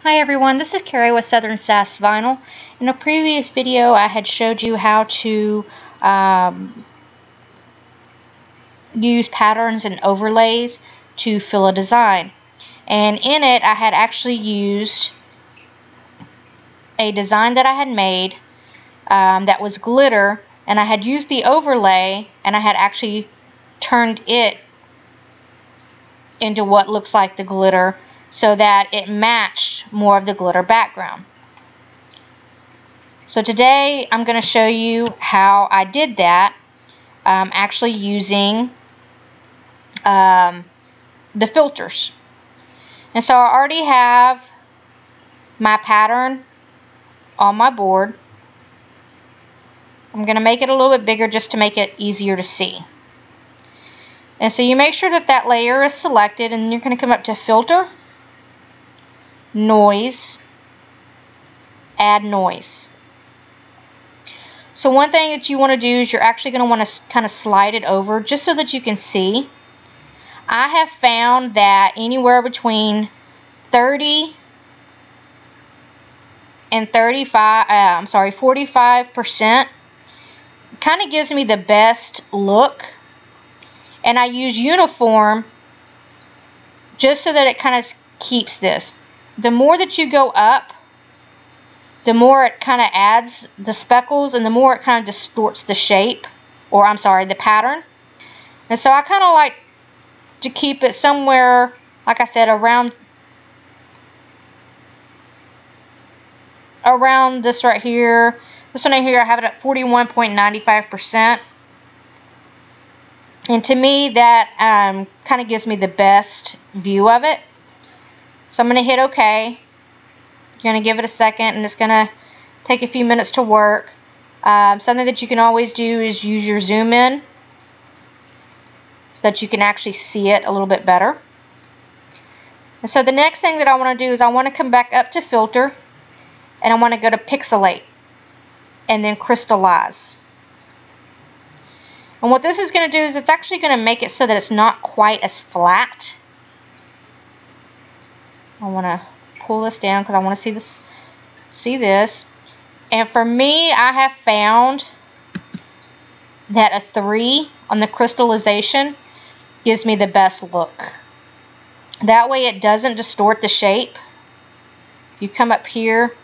Hi everyone, this is Carrie with Southern Sass Vinyl. In a previous video I had showed you how to use patterns and overlays to fill a design. And in it I had actually used a design that I had made that was glitter, and I had used the overlay and I had actually turned it into what looks like the glitter so that it matched more of the glitter background. So today I'm going to show you how I did that, actually using the filters. And so I already have my pattern on my board. I'm going to make it a little bit bigger just to make it easier to see. And so you make sure that that layer is selected, and you're going to come up to Filter, Noise, Add Noise. So one thing that you want to do is you're actually going to want to kind of slide it over just so that you can see. I have found that anywhere between 30 and 45% kind of gives me the best look. And I use uniform just so that it kind of keeps this. The more that you go up, the more it kind of adds the speckles, and the more it kind of distorts the shape, or I'm sorry, the pattern. And so I kind of like to keep it somewhere, like I said, around this right here. This one right here, I have it at 41.95%. And to me, that kind of gives me the best view of it. So I'm going to hit OK. You're going to give it a second, and it's going to take a few minutes to work. Something that you can always do is use your zoom in so that you can actually see it a little bit better. And so the next thing that I want to do is I want to come back up to Filter, and I want to go to Pixelate and then Crystallize. And what this is going to do is it's actually going to make it so that it's not quite as flat. I want to pull this down because I want to see this. And for me, I have found that a 3 on the crystallization gives me the best look. That way it doesn't distort the shape. If you come up here,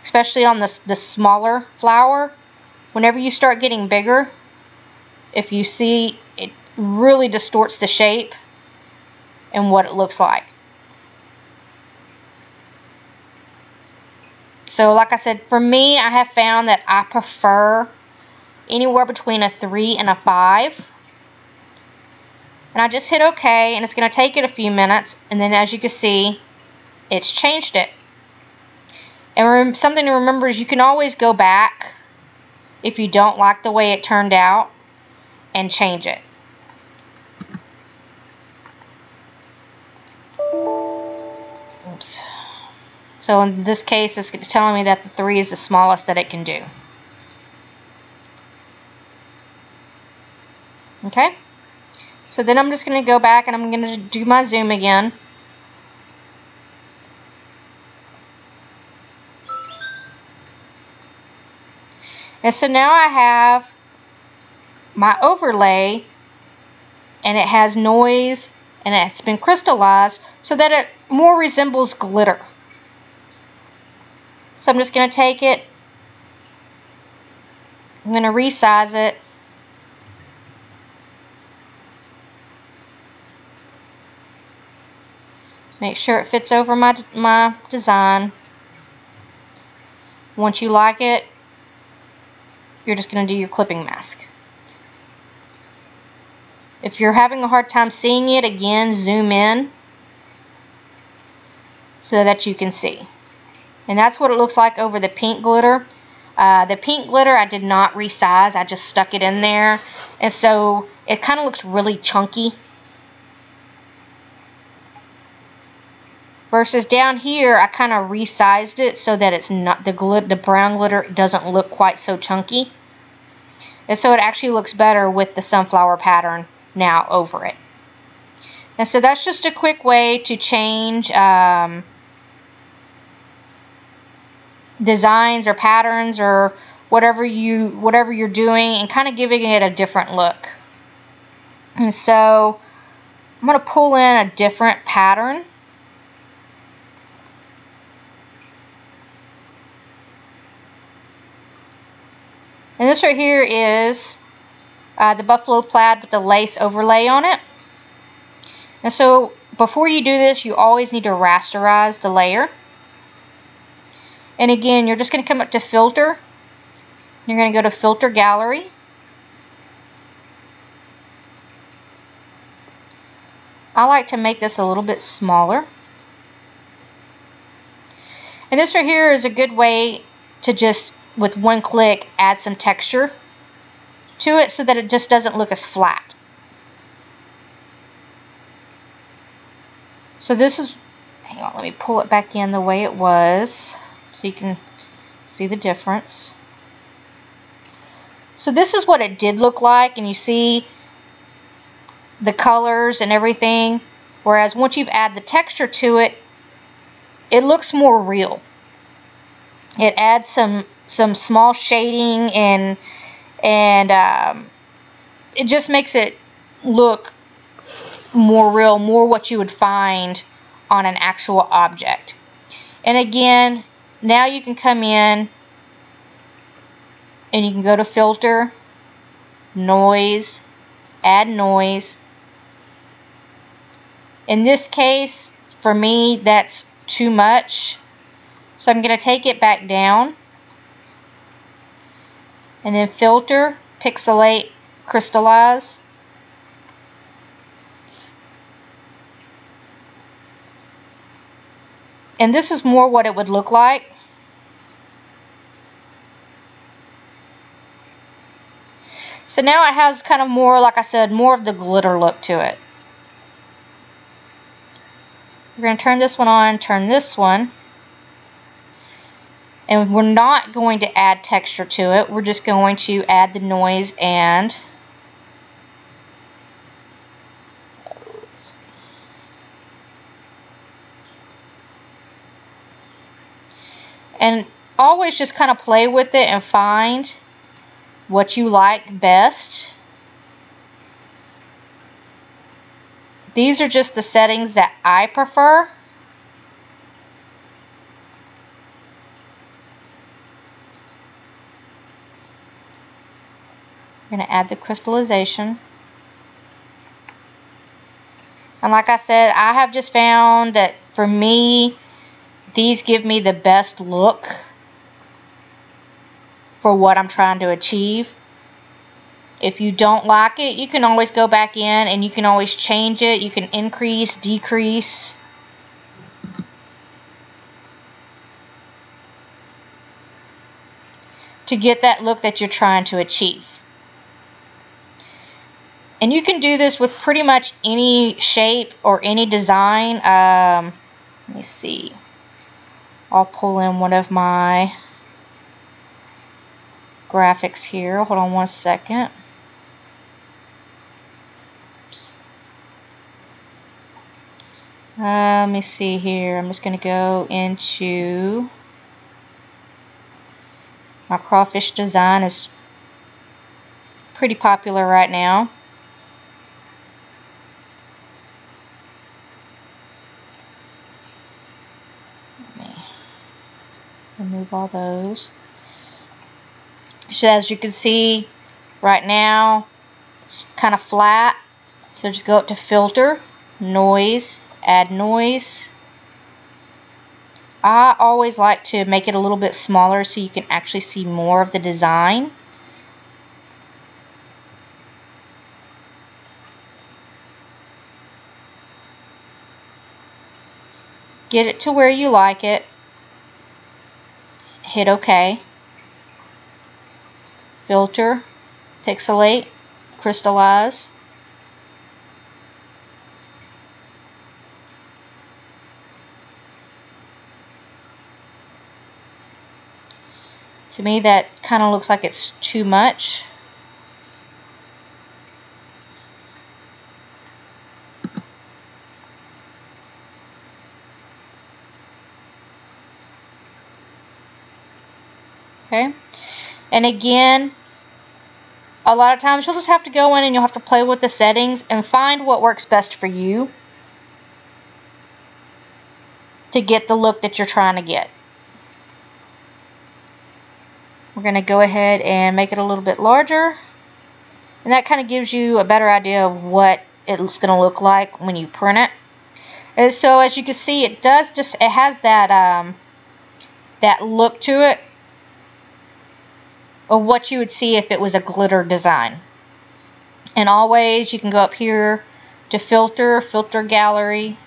especially on the smaller flower, whenever you start getting bigger, if you see, it really distorts the shape and what it looks like. So like I said, for me, I have found that I prefer anywhere between a 3 and a 5. And I just hit OK, and it's going to take it a few minutes, and then as you can see, it's changed it. And something to remember is you can always go back if you don't like the way it turned out and change it. Oops. So in this case, it's telling me that the 3 is the smallest that it can do. Okay. So then I'm just going to go back and I'm going to do my zoom again. And so now I have my overlay, and it has noise, and it's been crystallized so that it more resembles glitter. So I'm just going to take it, I'm going to resize it, make sure it fits over my design. Once you like it, you're just going to do your clipping mask. If you're having a hard time seeing it, again, zoom in so that you can see. And that's what it looks like over the pink glitter. The pink glitter I did not resize, I just stuck it in there. And so it kind of looks really chunky. Versus down here, I kind of resized it so that it's not the brown glitter doesn't look quite so chunky. And so it actually looks better with the sunflower pattern now over it. And so that's just a quick way to change designs or patterns or whatever you're doing, and kind of giving it a different look. And so I'm going to pull in a different pattern. And this right here is the buffalo plaid with the lace overlay on it. And so before you do this, you always need to rasterize the layer. And again, you're just going to come up to filter. You're going to go to filter gallery. I like to make this a little bit smaller. And this right here is a good way to just, with one click, add some texture to it so that it just doesn't look as flat. So this is, hang on, let me pull it back in the way it was so you can see the difference. So this is what it did look like, and you see the colors and everything, whereas once you've added the texture to it, it looks more real. It adds some small shading, and it just makes it look more real, more what you would find on an actual object. And again, now you can come in and you can go to filter, noise, add noise. In this case, for me, that's too much. So I'm going to take it back down. And then filter, pixelate, crystallize. And this is more what it would look like. So now it has kind of more, like I said, more of the glitter look to it. We're going to turn this one on, turn this one. And we're not going to add texture to it. We're just going to add the noise and always just kind of play with it and find what you like best. These are just the settings that I prefer. I'm going to add the crystallization. And like I said, I have just found that for me, these give me the best look for what I'm trying to achieve. If you don't like it, you can always go back in and you can always change it. You can increase, decrease. To get that look that you're trying to achieve. And you can do this with pretty much any shape or any design. Let me see. I'll pull in one of my graphics here. Hold on one second. Let me see here. I'm just going to go into my crawfish design. Is pretty popular right now. Remove all those. So as you can see right now, it's kind of flat. So just go up to filter, noise, add noise. I always like to make it a little bit smaller so you can actually see more of the design. Get it to where you like it. Hit OK. Filter, pixelate, crystallize. To me, that kind of looks like it's too much. Okay. And again, a lot of times you'll just have to go in and you'll have to play with the settings and find what works best for you to get the look that you're trying to get. We're going to go ahead and make it a little bit larger. And that kind of gives you a better idea of what it's going to look like when you print it. And so as you can see, it has that that look to it of what you would see if it was a glitter design. And always you can go up here to filter gallery,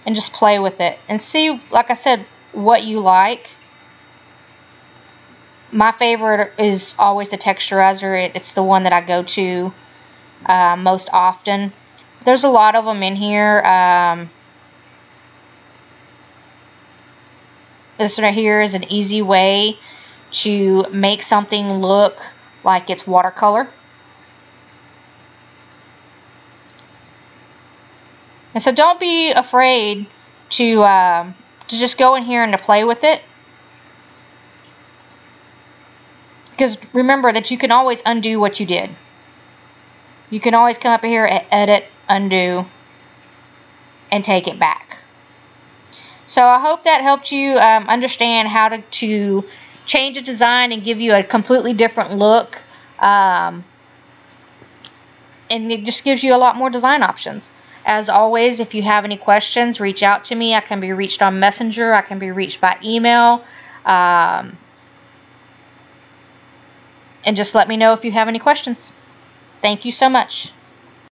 and just play with it and see, like I said, what you like. My favorite is always the texturizer. It's the one that I go to most often. There's a lot of them in here. This right here is an easy way to make something look like it's watercolor. And so don't be afraid to just go in here and to play with it. Because remember that you can always undo what you did. You can always come up here and edit, undo, and take it back. So I hope that helped you understand how to change a design and give you a completely different look. And it just gives you a lot more design options. As always, if you have any questions, reach out to me. I can be reached on Messenger. I can be reached by email. And just let me know if you have any questions. Thank you so much.